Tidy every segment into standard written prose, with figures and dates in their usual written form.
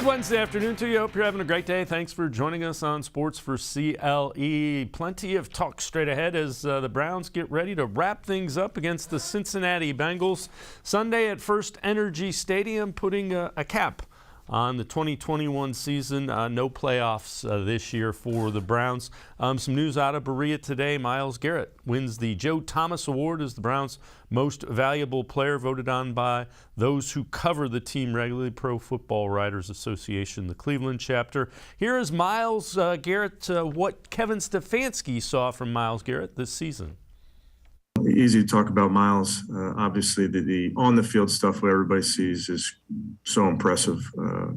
Good Wednesday afternoon to you. Hope you're having a great day. Thanks for joining us on Sports4CLE. Plenty of talk straight ahead as the Browns get ready to wrap things up against the Cincinnati Bengals Sunday at First Energy Stadium, putting a cap on the 2021 season. No playoffs this year for the Browns. Some news out of Berea today. Myles Garrett wins the Joe Thomas Award as the Browns' most valuable player, voted on by those who cover the team regularly. Pro Football Writers Association, the Cleveland chapter. Here is Myles Garrett, what Kevin Stefanski saw from Myles Garrett this season. Easy to talk about Myles. Obviously, the on-the-field stuff what everybody sees is so impressive.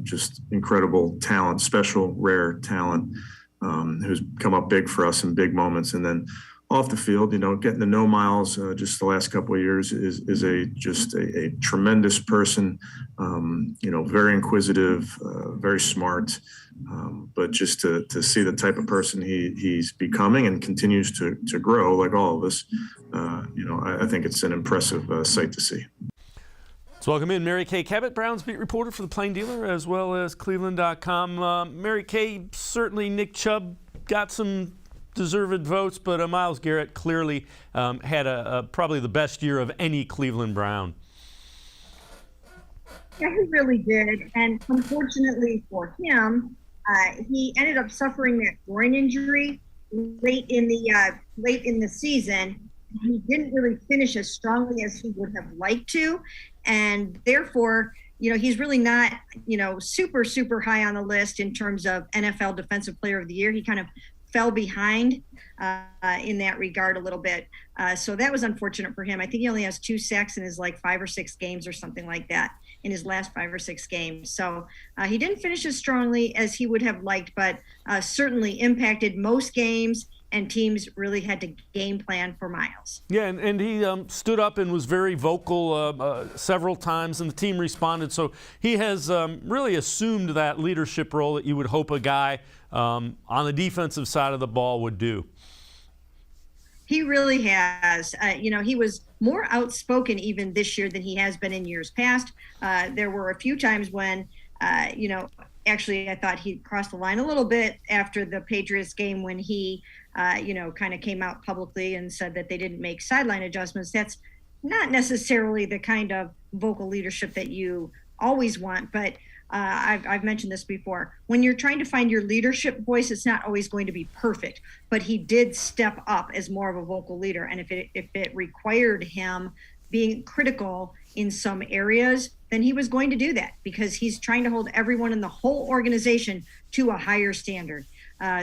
Just incredible talent, special, rare talent, who's come up big for us in big moments. And then off the field, getting to know Myles just the last couple of years is a tremendous person. Very inquisitive, very smart. But just to see the type of person he's becoming and continues to grow, like all of us, I think it's an impressive sight to see. Let's welcome in Mary Kay Cabot, Browns beat reporter for the Plain Dealer, as well as cleveland.com. Mary Kay, certainly Nick Chubb got some deserved votes, but Myles Garrett clearly had probably the best year of any Cleveland Brown. Yeah, he really did, and unfortunately for him, he ended up suffering that groin injury late in the season. He didn't really finish as strongly as he would have liked to, and therefore, he's really not, super high on the list in terms of NFL Defensive Player of the Year. He kind of fell behind in that regard a little bit. So that was unfortunate for him. I think he only has 2 sacks in his 5 or 6 games or something like that in his last 5 or 6 games. So he didn't finish as strongly as he would have liked, but certainly impacted most games, and teams really had to game plan for Myles. Yeah, and he stood up and was very vocal several times, and the team responded. So he has really assumed that leadership role that you would hope a guy on the defensive side of the ball would do. He really has. He was more outspoken even this year than he has been in years past. There were a few times when, actually I thought he crossed the line a little bit after the Patriots game when he, kind of came out publicly and said that they didn't make sideline adjustments. That's not necessarily the kind of vocal leadership that you always want, but I've mentioned this before. When you're trying to find your leadership voice, it's not always going to be perfect, but he did step up as more of a vocal leader. And if it required him being critical in some areas, then he was going to do that because he's trying to hold everyone in the whole organization to a higher standard.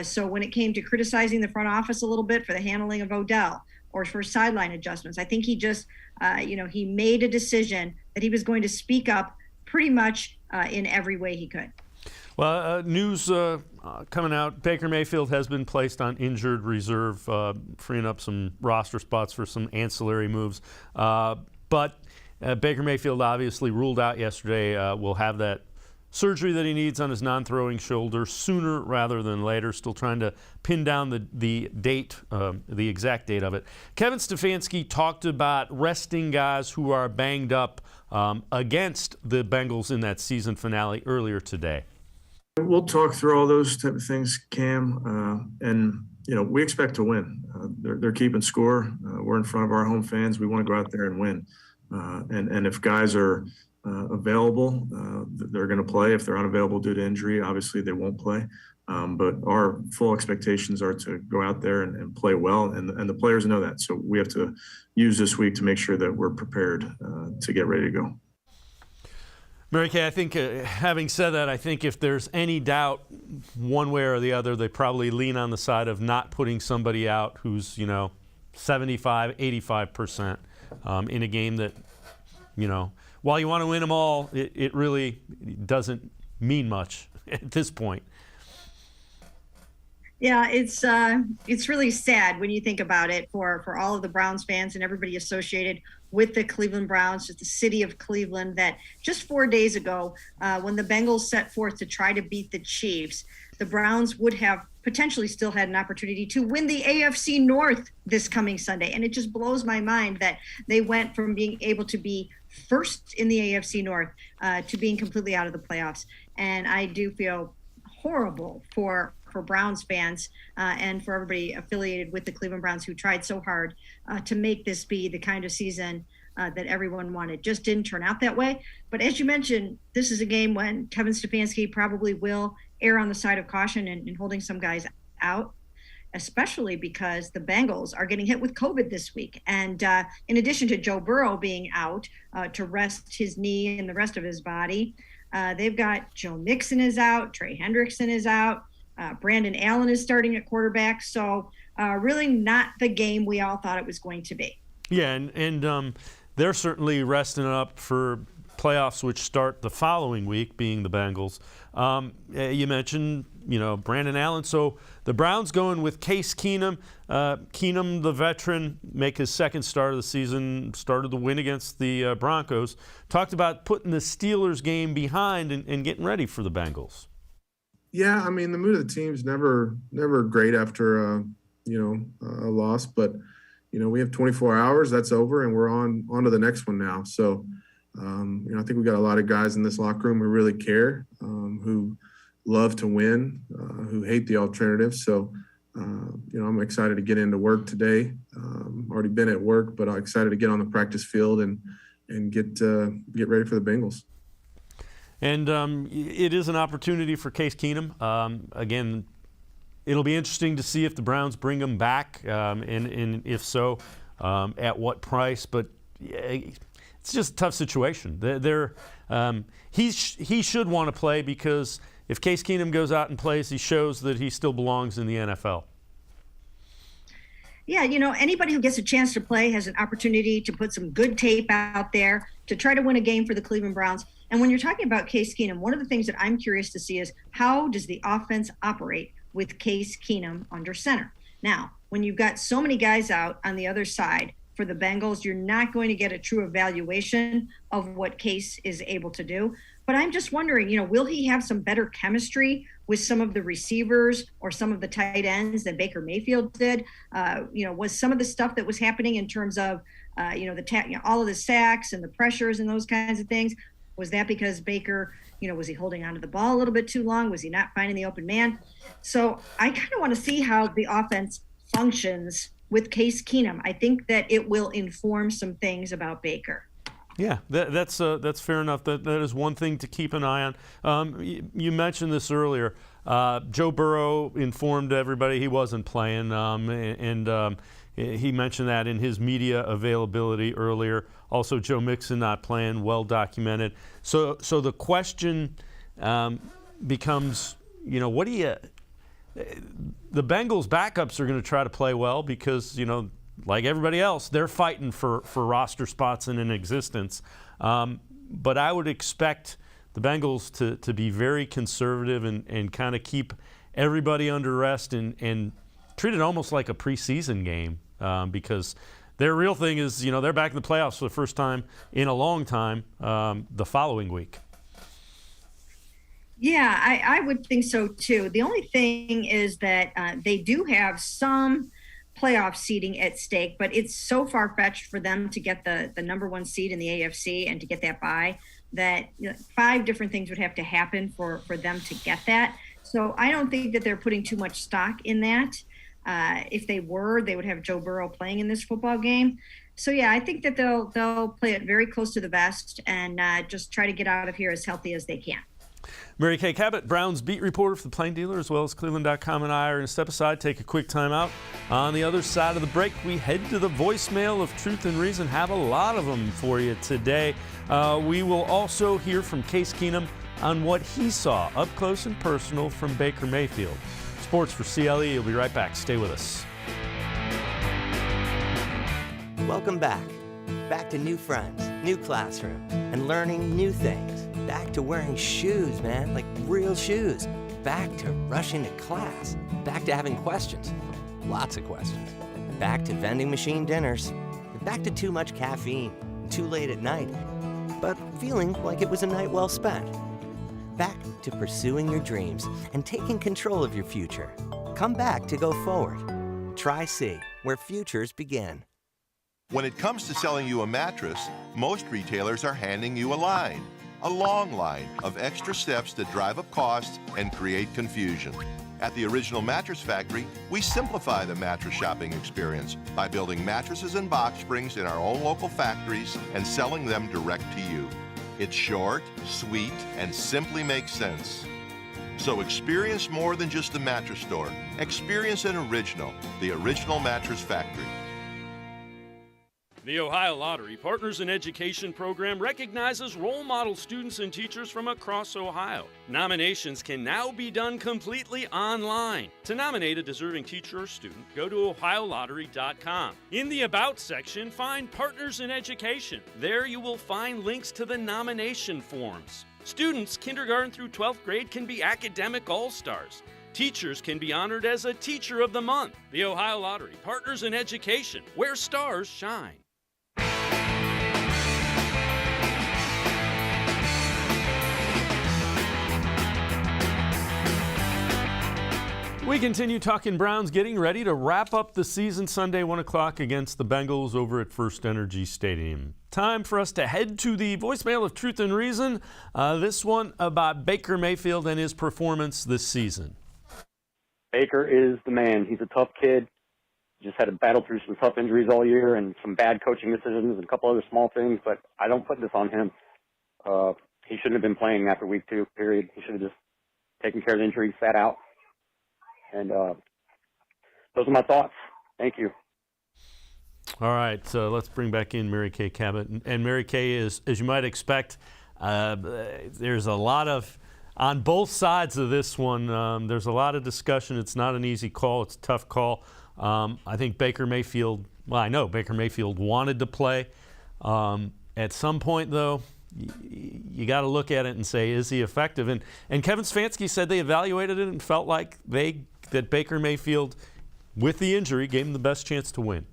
So when it came to criticizing the front office a little bit for the handling of Odell or for sideline adjustments, I think he just, he made a decision that he was going to speak up pretty much in every way he could. Well, news coming out, Baker Mayfield has been placed on injured reserve, freeing up some roster spots for some ancillary moves. But Baker Mayfield obviously ruled out yesterday. Will have that surgery that he needs on his non-throwing shoulder sooner rather than later. Still trying to pin down the date, the exact date of it. Kevin Stefanski talked about resting guys who are banged up against the Bengals in that season finale earlier today. We'll talk through all those type of things, Cam, and we expect to win. They're keeping score. We're in front of our home fans. We want to go out there and win. And if guys are available, they're going to play. If they're unavailable due to injury, obviously they won't play. But our full expectations are to go out there and play well, and the players know that. So we have to use this week to make sure that we're prepared to get ready to go. Mary Kay, I think having said that, I think if there's any doubt one way or the other, they probably lean on the side of not putting somebody out who's, 75, 85% in a game that, while you want to win them all, it really doesn't mean much at this point. Yeah, it's really sad when you think about it for all of the Browns fans and everybody associated with the Cleveland Browns, just the city of Cleveland, that just 4 days ago, when the Bengals set forth to try to beat the Chiefs, the Browns would have potentially still had an opportunity to win the AFC North this coming Sunday. And it just blows my mind that they went from being able to be first in the AFC North to being completely out of the playoffs. And I do feel horrible for Browns fans and for everybody affiliated with the Cleveland Browns who tried so hard to make this be the kind of season that everyone wanted. Just didn't turn out that way. But as you mentioned, this is a game when Kevin Stefanski probably will err on the side of caution and holding some guys out, especially because the Bengals are getting hit with COVID this week. And in addition to Joe Burrow being out to rest his knee and the rest of his body, they've got Joe Mixon is out, Trey Hendrickson is out, Brandon Allen is starting at quarterback. So really not the game we all thought it was going to be. Yeah, and they're certainly resting up for playoffs, which start the following week, being the Bengals. You mentioned, Brandon Allen. So the Browns going with Case Keenum. Keenum, the veteran, make his second start of the season, started the win against the Broncos. Talked about putting the Steelers game behind and getting ready for the Bengals. Yeah, I mean, the mood of the team's never great after, a loss. But, we have 24 hours. That's over, and we're on to the next one now. So, I think we got a lot of guys in this locker room who really care, who love to win, who hate the alternative. So, I'm excited to get into work today. Already been at work, but I'm excited to get on the practice field and get ready for the Bengals. And it is an opportunity for Case Keenum. Again, it'll be interesting to see if the Browns bring him back, and if so, at what price. But it's just a tough situation. He should want to play, because if Case Keenum goes out and plays, he shows that he still belongs in the NFL. Yeah, anybody who gets a chance to play has an opportunity to put some good tape out there to try to win a game for the Cleveland Browns. And when you're talking about Case Keenum, one of the things that I'm curious to see is how does the offense operate with Case Keenum under center? Now, when you've got so many guys out on the other side for the Bengals, you're not going to get a true evaluation of what Case is able to do. But I'm just wondering, will he have some better chemistry with some of the receivers or some of the tight ends than Baker Mayfield did? Was some of the stuff that was happening in terms of, all of the sacks and the pressures and those kinds of things, was that because Baker, was he holding onto the ball a little bit too long? Was he not finding the open man? So I kind of want to see how the offense functions with Case Keenum. I think that it will inform some things about Baker. Yeah, that's fair enough. That is one thing to keep an eye on. You mentioned this earlier. Joe Burrow informed everybody he wasn't playing, and he mentioned that in his media availability earlier. Also, Joe Mixon not playing, well documented. So the question becomes, what do you? The Bengals backups are going to try to play well because, like everybody else, they're fighting for roster spots in existence. But I would expect the Bengals to be very conservative and kind of keep everybody under rest and treat it almost like a preseason game, because their real thing is, they're back in the playoffs for the first time in a long time the following week. Yeah, I would think so too. The only thing is that they do have some playoff seeding at stake, but it's so far-fetched for them to get the number one seed in the AFC and to get that bye that 5 different things would have to happen for them to get that. So I don't think that they're putting too much stock in that. If they were, they would have Joe Burrow playing in this football game. So yeah, I think that they'll play it very close to the vest and just try to get out of here as healthy as they can. Mary Kay Cabot, Browns beat reporter for the Plain Dealer, as well as cleveland.com, and I are going to step aside, take a quick time out. On the other side of the break, we head to the voicemail of Truth and Reason. Have a lot of them for you today. We will also hear from Case Keenum on what he saw up close and personal from Baker Mayfield. Sports4CLE, you'll be right back. Stay with us. Welcome back. Back to new friends, new classroom, and learning new things. Back to wearing shoes, man, like real shoes. Back to rushing to class. Back to having questions. Lots of questions. Back to vending machine dinners. Back to too much caffeine, too late at night, but feeling like it was a night well spent. Back to pursuing your dreams and taking control of your future. Come back to go forward. Try C, where futures begin. When it comes to selling you a mattress, most retailers are handing you a line. a long line of extra steps that drive up costs and create confusion. At the Original Mattress Factory, we simplify the mattress shopping experience by building mattresses and box springs in our own local factories and selling them direct to you. It's short, sweet, and simply makes sense. So experience more than just the mattress store. Experience an original, the Original Mattress Factory. The Ohio Lottery Partners in Education program recognizes role model students and teachers from across Ohio. Nominations can now be done completely online. To nominate a deserving teacher or student, go to ohiolottery.com. In the About section, find Partners in Education. There you will find links to the nomination forms. Students kindergarten through 12th grade can be academic all-stars. Teachers can be honored as a Teacher of the Month. The Ohio Lottery Partners in Education, where stars shine. We continue talking Browns, getting ready to wrap up the season Sunday, 1 o'clock against the Bengals over at First Energy Stadium. Time for us to head to the voicemail of Truth and Reason. This one about Baker Mayfield and his performance this season. Baker is the man. He's a tough kid. Just had to battle through some tough injuries all year and some bad coaching decisions and a couple other small things, but I don't put this on him. He shouldn't have been playing after week 2, period. He should have just taken care of the injury, sat out. And those are my thoughts. Thank you. All right, so let's bring back in Mary Kay Cabot. And Mary Kay is, as you might expect, there's a lot of, on both sides of this one, there's a lot of discussion. It's not an easy call. It's a tough call. I think Baker Mayfield, well, I know Baker Mayfield wanted to play. At some point, though, you got to look at it and say, is he effective? And Kevin Stefanski said they evaluated it and felt like that Baker Mayfield, with the injury, gave him the best chance to win.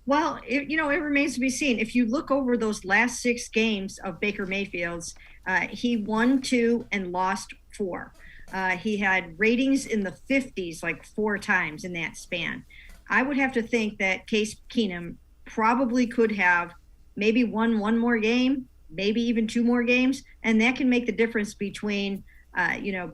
Well, it remains to be seen. If you look over those last 6 games of Baker Mayfield's, he won 2 and lost 4. He had ratings in the 50s like 4 times in that span. I would have to think that Case Keenum probably could have maybe won 1 more game, maybe even 2 more games, and that can make the difference between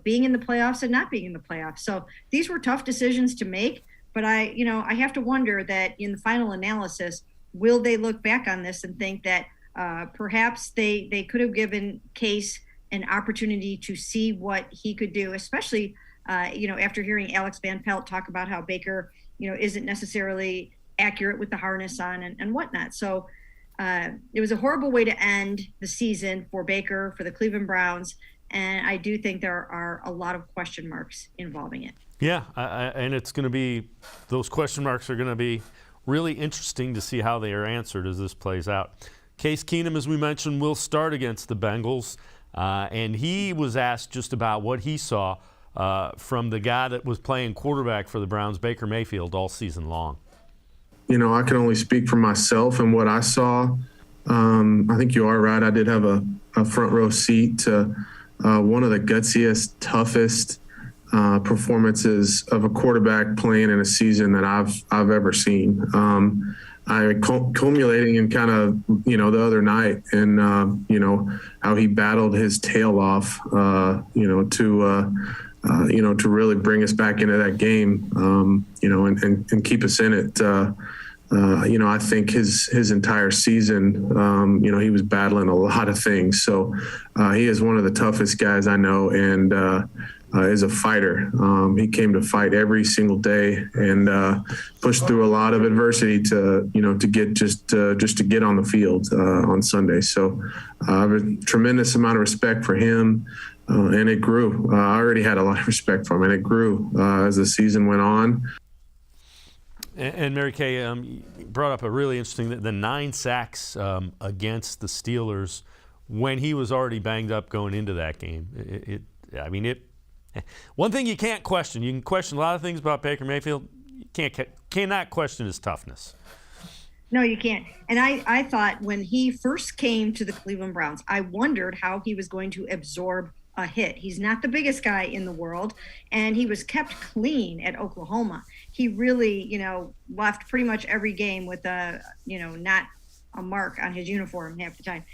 being in the playoffs and not being in the playoffs. So these were tough decisions to make, but I have to wonder that in the final analysis, will they look back on this and think that perhaps they could have given Case an opportunity to see what he could do, especially after hearing Alex Van Pelt talk about how Baker isn't necessarily accurate with the harness on and whatnot. So it was a horrible way to end the season for Baker, for the Cleveland Browns. And I do think there are a lot of question marks involving it. Yeah, and it's going to be, those question marks are going to be really interesting to see how they are answered as this plays out. Case Keenum, as we mentioned, will start against the Bengals. And he was asked just about what he saw from the guy that was playing quarterback for the Browns, Baker Mayfield, all season long. I can only speak for myself and what I saw. I think you are right. I did have a front row seat to one of the gutsiest, toughest performances of a quarterback playing in a season that I've ever seen. Culminating in kind of, the other night and, how he battled his tail off, to really bring us back into that game, and keep us in it. I think his entire season, he was battling a lot of things. So he is one of the toughest guys I know, and is a fighter. He came to fight every single day and pushed through a lot of adversity to get to get on the field on Sunday. So I have a tremendous amount of respect for him. And it grew. I already had a lot of respect for him, and it grew as the season went on. And Mary Kay, you brought up a really interesting, the 9 sacks against the Steelers when he was already banged up going into that game. One thing you can't question. You can question a lot of things about Baker Mayfield. You cannot question his toughness. No, you can't. And I thought when he first came to the Cleveland Browns, I wondered how he was going to absorb a hit. He's not the biggest guy in the world, and he was kept clean at Oklahoma. He really, left pretty much every game with not a mark on his uniform half the time.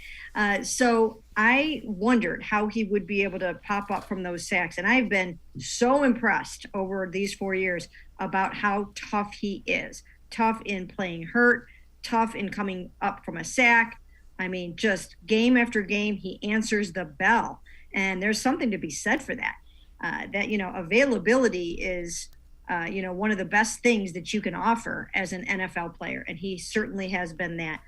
So I wondered how he would be able to pop up from those sacks. And I've been so impressed over these 4 years about how tough he is. Tough in playing hurt, tough in coming up from a sack. I mean, just game after game, he answers the bell. And there's something to be said for that. Availability is, one of the best things that you can offer as an NFL player. And he certainly has been that.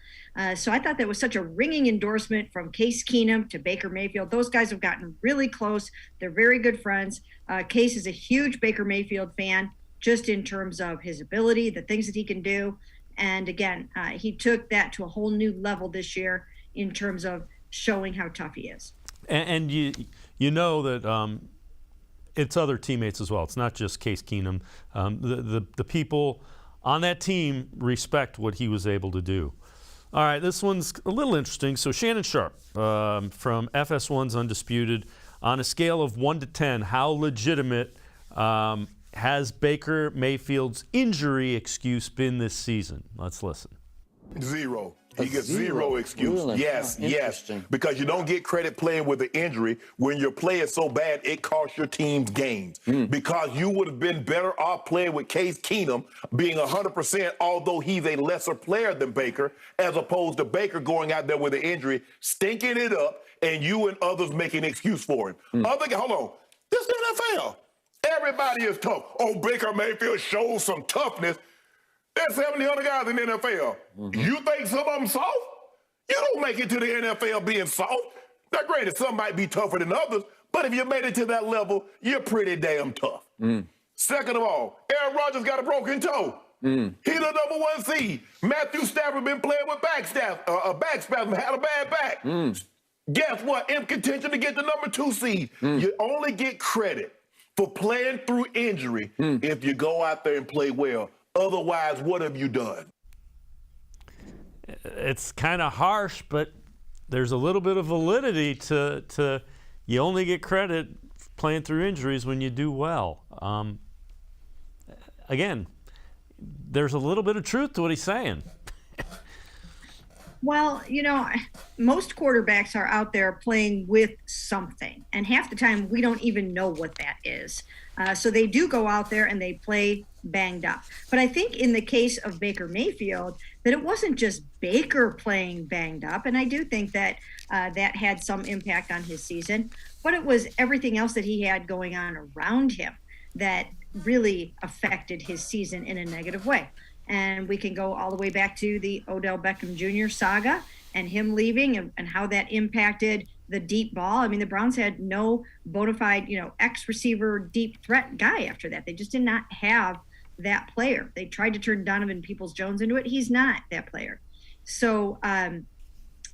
So I thought that was such a ringing endorsement from Case Keenum to Baker Mayfield. Those guys have gotten really close. They're very good friends. Case is a huge Baker Mayfield fan, just in terms of his ability, the things that he can do. And again, he took that to a whole new level this year in terms of showing how tough he is. And you know that it's other teammates as well. It's not just Case Keenum. The people on that team respect what he was able to do. All right, this one's a little interesting. So Shannon Sharp from FS1's Undisputed, on a scale of 1 to 10, how legitimate has Baker Mayfield's injury excuse been this season? Let's listen. 0. He gets zero excuse. Really? Yes. Because you don't get credit playing with an injury. When your play is so bad, it costs your team's games. Because you would have been better off playing with Case Keenum being 100%, although he's a lesser player than Baker, as opposed to Baker going out there with an injury, stinking it up, and you and others making an excuse for him. Hold on. This is the NFL. Everybody is tough. Oh, Baker Mayfield shows some toughness. There's 70 other guys in the NFL. You think some of them soft? You don't make it to the NFL being soft. Now, granted, some might be tougher than others, but if you made it to that level, you're pretty damn tough. Second of all, Aaron Rodgers got a broken toe. He's the number 1 seed. Matthew Stafford been playing with back spasm, had a bad back. Guess what? In contention to get the number 2 seed. You only get credit for playing through injury if you go out there and play well. Otherwise, what have you done? It's kind of harsh, but there's a little bit of validity to you only get credit playing through injuries when you do well. Again, there's a little bit of truth to what he's saying. Well, most quarterbacks are out there playing with something, and half the time we don't even know what that is. So they do go out there and they play banged up. But I think in the case of Baker Mayfield, that it wasn't just Baker playing banged up, and I do think that that had some impact on his season, but it was everything else that he had going on around him that really affected his season in a negative way. And we can go all the way back to the Odell Beckham Jr. saga and him leaving and how that impacted the deep ball. I mean, the Browns had no bona fide, X-receiver deep threat guy after that. They just did not have that player. They tried to turn Donovan Peoples-Jones into it. He's not that player. So, that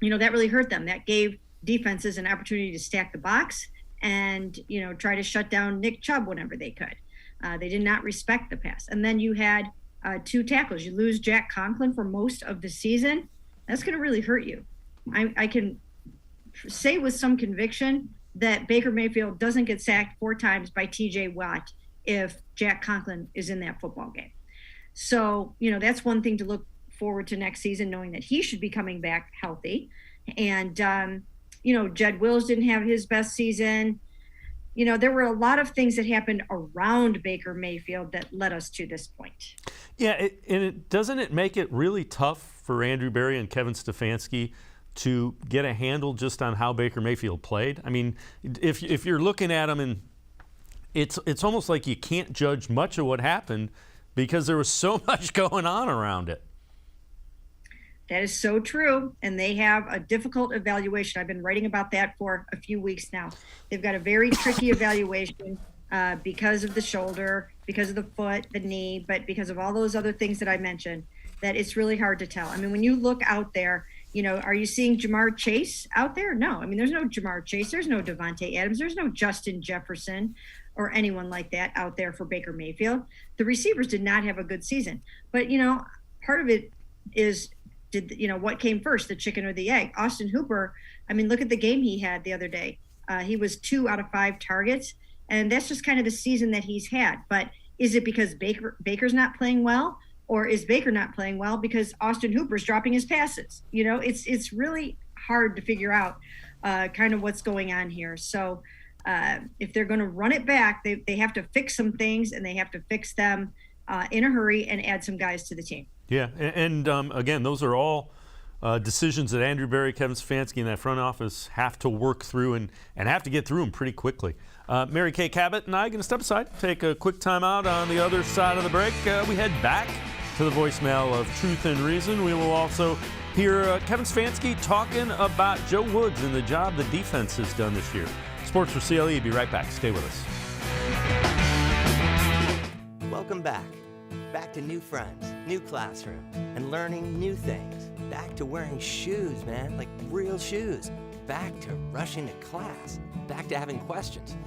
really hurt them. That gave defenses an opportunity to stack the box and, try to shut down Nick Chubb whenever they could. They did not respect the pass. And then you had 2 tackles. You lose Jack Conklin for most of the season. That's going to really hurt you. I can say with some conviction that Baker Mayfield doesn't get sacked 4 times by TJ Watt if Jack Conklin is in that football game. So, that's one thing to look forward to next season, knowing that he should be coming back healthy. And, Jed Wills didn't have his best season. There were a lot of things that happened around Baker Mayfield that led us to this point. Yeah, doesn't it make it really tough for Andrew Berry and Kevin Stefanski to get a handle just on how Baker Mayfield played? I mean, if you're looking at him, and it's almost like you can't judge much of what happened because there was so much going on around it. That is so true. And they have a difficult evaluation. I've been writing about that for a few weeks now. They've got a very tricky evaluation because of the shoulder, because of the foot, the knee, but because of all those other things that I mentioned, that it's really hard to tell. I mean, when you look out there, are you seeing Jamar Chase out there? No. I mean, there's no Jamar Chase. There's no Devontae Adams. There's no Justin Jefferson or anyone like that out there for Baker Mayfield. The receivers did not have a good season. But, part of it is, what came first, the chicken or the egg? Austin Hooper, I mean, look at the game he had the other day. He was 2 out of 5 targets, and that's just kind of the season that he's had. But is it because Baker's not playing well, or is Baker not playing well because Austin Hooper's dropping his passes? You know, it's really hard to figure out kind of what's going on here. So if they're going to run it back, they have to fix some things, and they have to fix them in a hurry and add some guys to the team. Yeah, and again, those are all decisions that Andrew Berry, Kevin Stefanski, and that front office have to work through and have to get through them pretty quickly. Mary Kay Cabot and I are going to step aside, take a quick time out. On the other side of the break, we head back to the voicemail of Truth and Reason. We will also hear Kevin Stefanski talking about Joe Woods and the job the defense has done this year. Sports4CLE, be right back. Stay with us. Welcome back. Back to new friends, new classroom, and learning new things. Back to wearing shoes, man, like real shoes. Back to rushing to class. Back to having questions.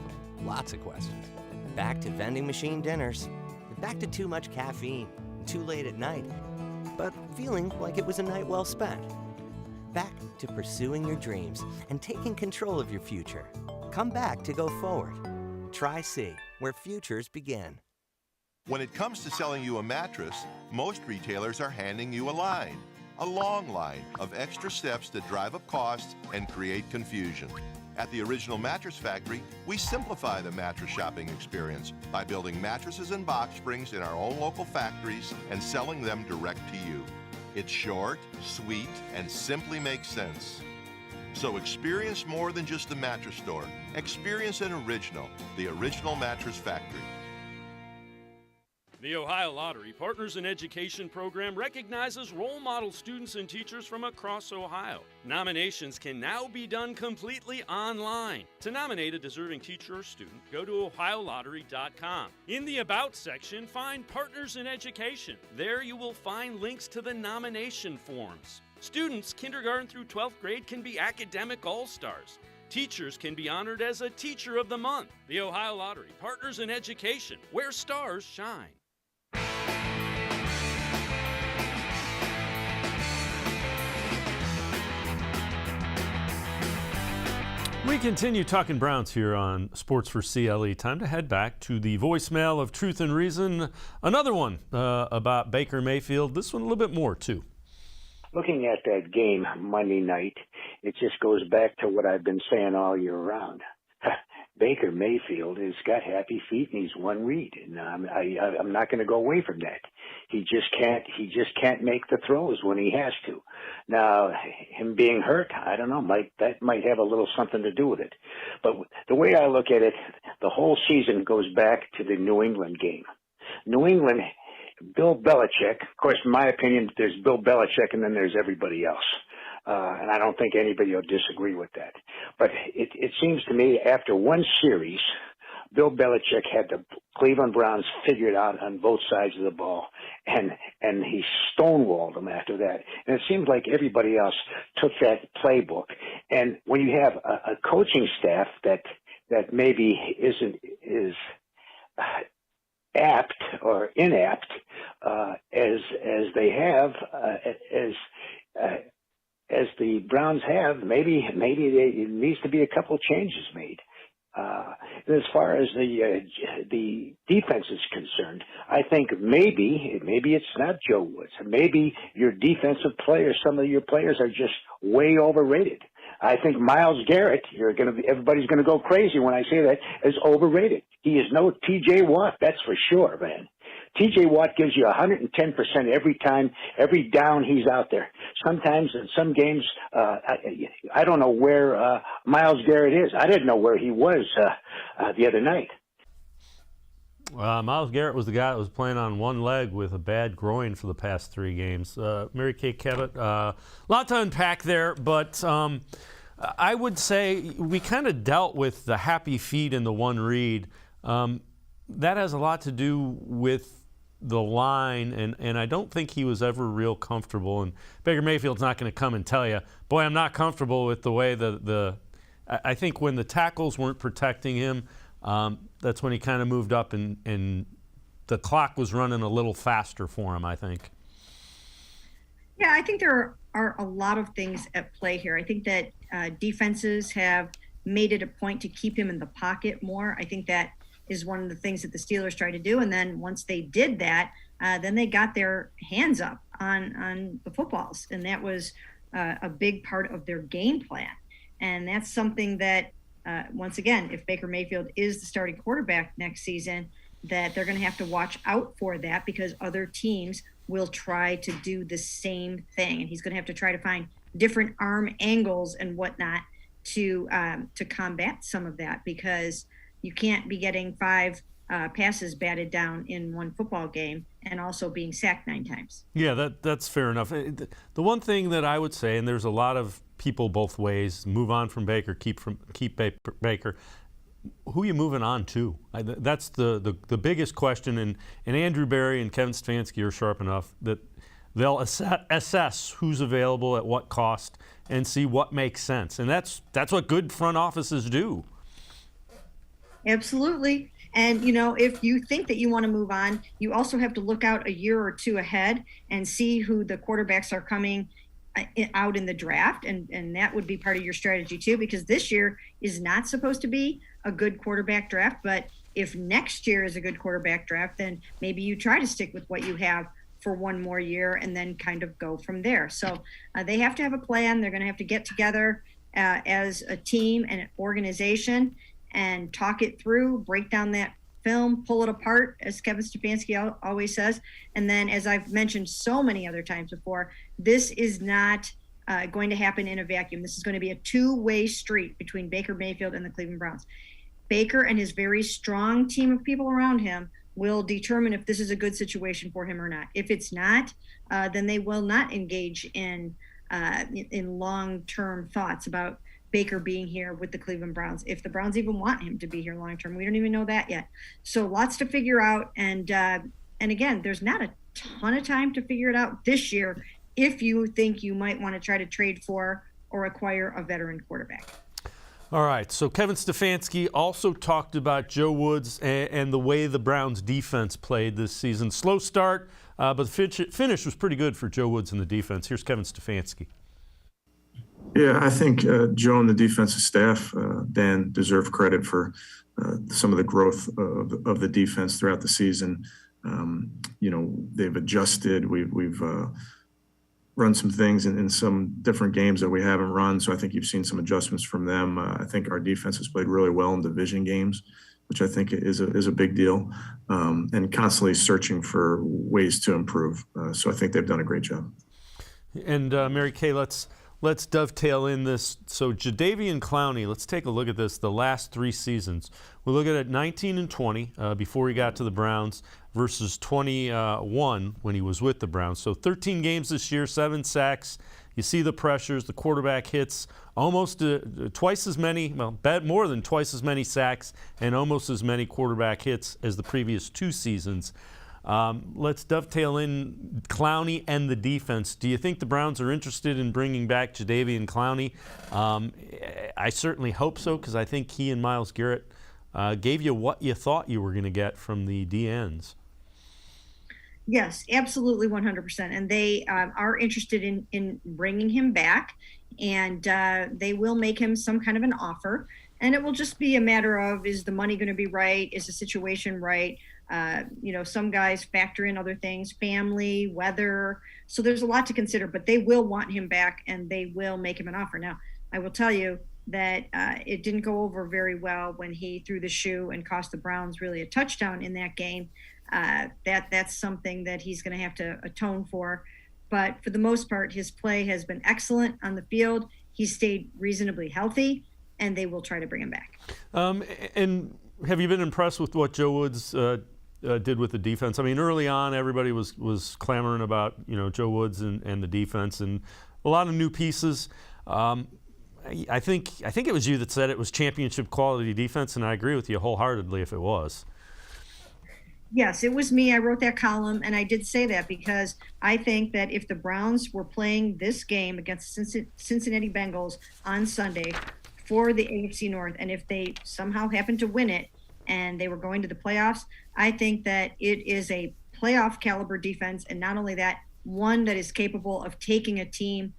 Lots of questions. Back to vending machine dinners. Back to too much caffeine, too late at night, but feeling like it was a night well spent. Back to pursuing your dreams and taking control of your future. Come back to go forward. Try C, where futures begin. When it comes to selling you a mattress, most retailers are handing you a long line of extra steps that drive up costs and create confusion. At the Original Mattress Factory, we simplify the mattress shopping experience by building mattresses and box springs in our own local factories and selling them direct to you. It's short, sweet, and simply makes sense. So experience more than just the mattress store. Experience an original, the Original Mattress Factory. The Ohio Lottery Partners in Education program recognizes role model students and teachers from across Ohio. Nominations can now be done completely online. To nominate a deserving teacher or student, go to OhioLottery.com. In the About section, find Partners in Education. There you will find links to the nomination forms. Students, kindergarten through 12th grade, can be academic all-stars. Teachers can be honored as a Teacher of the Month. The Ohio Lottery Partners in Education, where stars shine. We continue talking Browns here on Sports4CLE. Time to head back to the voicemail of Truth and Reason. Another one about Baker Mayfield. This one a little bit more, too. Looking at that game Monday night, it just goes back to what I've been saying all year round. Baker Mayfield has got happy feet and he's one read, and I'm not going to go away from that. He just can't make the throws when he has to. Now, him being hurt, I don't know, that might have a little something to do with it. But the way I look at it, the whole season goes back to the New England game. New England, Bill Belichick, of course, in my opinion, there's Bill Belichick and then there's everybody else. And I don't think anybody will disagree with that. But it seems to me after one series, Bill Belichick had the Cleveland Browns figured out on both sides of the ball, and he stonewalled them after that. And it seems like everybody else took that playbook. And when you have a coaching staff that maybe is apt or inapt as they have as the Browns have, maybe it needs to be a couple changes made. As far as the defense is concerned, I think maybe it's not Joe Woods. Maybe your defensive players, some of your players are just way overrated. I think Myles Garrett, everybody's gonna go crazy when I say that, is overrated. He is no T.J. Watt, that's for sure, man. T.J. Watt gives you 110% every time, every down he's out there. Sometimes in some games, I don't know where Myles Garrett is. I didn't know where he was the other night. Myles Garrett was the guy that was playing on one leg with a bad groin for the past 3 games. Mary Kay Cabot, a lot to unpack there, but I would say we kind of dealt with the happy feet and the one read. That has a lot to do with the line, and I don't think he was ever real comfortable. And Baker Mayfield's not going to come and tell you, boy, I'm not comfortable with the way I think when the tackles weren't protecting him, that's when he kind of moved up and the clock was running a little faster for him, I think. Yeah, I think there are a lot of things at play here. I think that defenses have made it a point to keep him in the pocket more. I think that is one of the things that the Steelers tried to do. And then once they did that, then they got their hands up on the footballs. And that was a big part of their game plan. And that's something that, once again, if Baker Mayfield is the starting quarterback next season, that they're going to have to watch out for that, because other teams will try to do the same thing. And he's going to have to try to find different arm angles and whatnot to combat some of that, because you can't be getting 5 passes batted down in one football game and also being sacked 9 times. Yeah, that's fair enough. The one thing that I would say, and there's a lot of people both ways, move on from Baker, keep Baker. Who are you moving on to? That's the biggest question, and Andrew Berry and Kevin Stefanski are sharp enough that they'll assess who's available at what cost and see what makes sense. And that's what good front offices do. Absolutely. And, if you think that you want to move on, you also have to look out a year or 2 ahead and see who the quarterbacks are coming out in the draft. And that would be part of your strategy too, because this year is not supposed to be a good quarterback draft. But if next year is a good quarterback draft, then maybe you try to stick with what you have for one more year and then kind of go from there. So they have to have a plan. They're going to have to get together as a team and an organization and talk it through, break down that film, pull it apart, as Kevin Stefanski always says. And then, as I've mentioned so many other times before, this is not going to happen in a vacuum. This is going to be a 2-way street between Baker Mayfield and the Cleveland Browns. Baker and his very strong team of people around him will determine if this is a good situation for him or not. If it's not, then they will not engage in long-term thoughts about Baker being here with the Cleveland Browns. If the Browns even want him to be here long-term, we don't even know that yet. So lots to figure out. And again, there's not a ton of time to figure it out this year if you think you might want to try to trade for or acquire a veteran quarterback. All right, so Kevin Stefanski also talked about Joe Woods and the way the Browns defense played this season. Slow start, but the finish was pretty good for Joe Woods and the defense. Here's Kevin Stefanski. Yeah, I think Joe and the defensive staff, Dan, deserve credit for some of the growth of the defense throughout the season. They've adjusted. We've run some things in some different games that we haven't run. So I think you've seen some adjustments from them. I think our defense has played really well in division games, which I think is a big deal, and constantly searching for ways to improve. So I think they've done a great job. And Mary Kay, let's dovetail in this. So Jadeveon Clowney, let's take a look at this. The last 3 seasons, we look at it 19 and 20 before he got to the Browns versus 21 when he was with the Browns. So 13 games this year, 7 sacks. You see the pressures, the quarterback hits almost twice as many, more than twice as many sacks and almost as many quarterback hits as the previous 2 seasons. Let's dovetail in Clowney and the defense. Do you think the Browns are interested in bringing back Jadeveon Clowney? I certainly hope so, because I think he and Myles Garrett gave you what you thought you were going to get from the DNs. Yes, absolutely, 100%. And they are interested in bringing him back, and they will make him some kind of an offer. And it will just be a matter of, is the money going to be right? Is the situation right? Some guys factor in other things, family, weather. So there's a lot to consider, but they will want him back and they will make him an offer. Now, I will tell you that it didn't go over very well when he threw the shoe and cost the Browns really a touchdown in that game. That's something that he's going to have to atone for. But for the most part, his play has been excellent on the field. He's stayed reasonably healthy, and they will try to bring him back. And have you been impressed with what Joe Woods did with the defense? I mean, early on, everybody was clamoring about Joe Woods and the defense, and a lot of new pieces. I think it was you that said it was championship quality defense, and I agree with you wholeheartedly if it was. Yes, it was me. I wrote that column, and I did say that because I think that if the Browns were playing this game against Cincinnati Bengals on Sunday for the AFC North, and if they somehow happened to win it and they were going to the playoffs, I think that it is a playoff caliber defense. And not only that, one that is capable of taking a team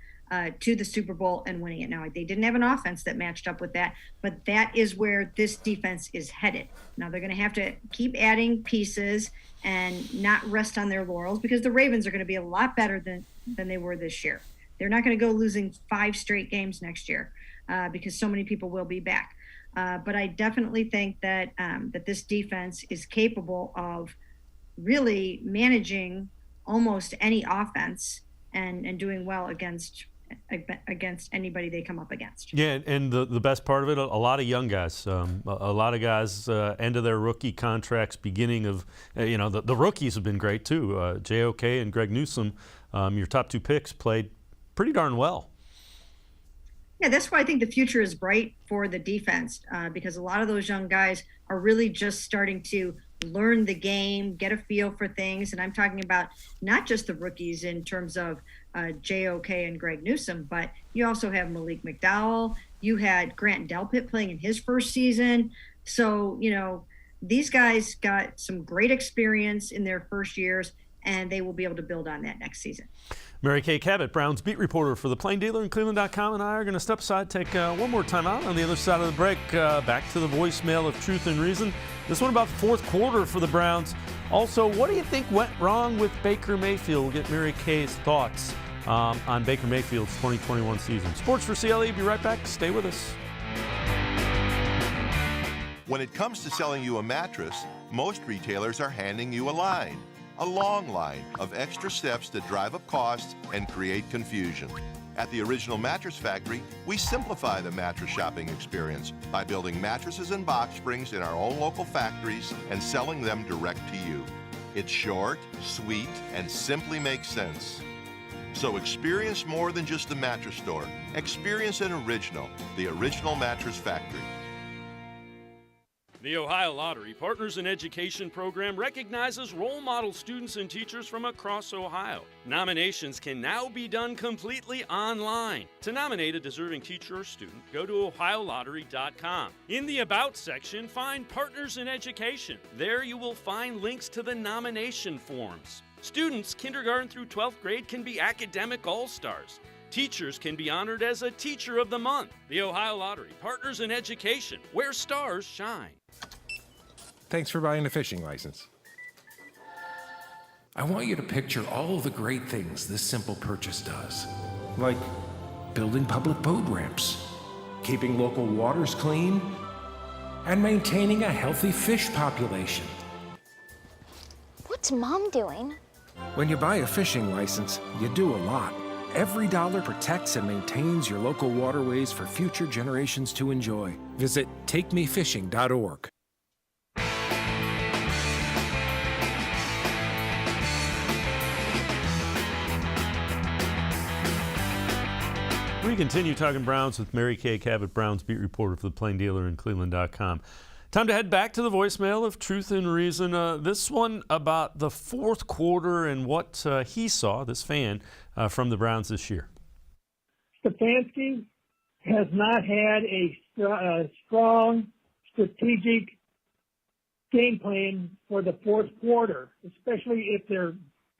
to the Super Bowl and winning it. Now, they didn't have an offense that matched up with that, but that is where this defense is headed. Now, they're going to have to keep adding pieces and not rest on their laurels, because the Ravens are going to be a lot better than they were this year. They're not going to go losing 5 straight games next year because so many people will be back. But I definitely think that that this defense is capable of really managing almost any offense and doing well against anybody they come up against. Yeah, and the best part of it, a lot of young guys, a lot of guys end of their rookie contracts, beginning of, the rookies have been great too. JOK and Greg Newsome, your top 2 picks, played pretty darn well. Yeah, that's why I think the future is bright for the defense, because a lot of those young guys are really just starting to learn the game, get a feel for things. And I'm talking about not just the rookies in terms of JOK and Greg Newsome, but you also have Malik McDowell. You had Grant Delpit playing in his first season. So, these guys got some great experience in their first years, and they will be able to build on that next season. Mary Kay Cabot, Browns beat reporter for the Plain Dealer and cleveland.com, and I are going to step aside, take one more time out. On the other side of the break, back to the voicemail of Truth and Reason. This one about the fourth quarter for the Browns. Also, what do you think went wrong with Baker Mayfield? We'll get Mary Kay's thoughts on Baker Mayfield's 2021 season. Sports4CLE, be right back. Stay with us. When it comes to selling you a mattress, most retailers are handing you a line. A long line of extra steps that drive up costs and create confusion. At the Original Mattress Factory, we simplify the mattress shopping experience by building mattresses and box springs in our own local factories and selling them direct to you. It's short, sweet, and simply makes sense. So experience more than just a mattress store. Experience an original, the Original Mattress Factory. The Ohio Lottery Partners in Education program recognizes role model students and teachers from across Ohio. Nominations can now be done completely online. To nominate a deserving teacher or student, go to OhioLottery.com. In the About section, find Partners in Education. There you will find links to the nomination forms. Students kindergarten through 12th grade can be academic all-stars. Teachers can be honored as a Teacher of the Month. The Ohio Lottery Partners in Education, where stars shine. Thanks for buying a fishing license. I want you to picture all the great things this simple purchase does. Like building public boat ramps, keeping local waters clean, and maintaining a healthy fish population. What's Mom doing? When you buy a fishing license, you do a lot. Every dollar protects and maintains your local waterways for future generations to enjoy. Visit takemefishing.org. We continue talking Browns with Mary Kay Cabot, Browns beat reporter for the Plain Dealer and cleveland.com. Time to head back to the voicemail of Truth and Reason. This one about the fourth quarter and what he saw, this fan, from the Browns this year. Stefanski has not had a strong strategic game plan for the fourth quarter, especially if they're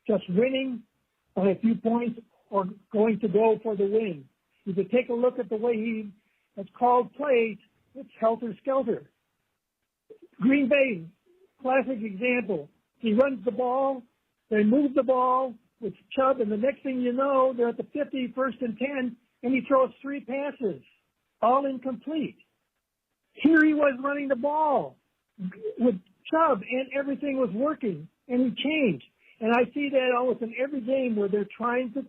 just winning by a few points or going to go for the win. If you take a look at the way he has called plays, it's helter-skelter. Green Bay, classic example. He runs the ball, they move the ball with Chubb, and the next thing you know, they're at the 50, 1st and 10, and he throws 3 passes, all incomplete. Here he was running the ball with Chubb, and everything was working, and he changed. And I see that almost in every game where they're trying to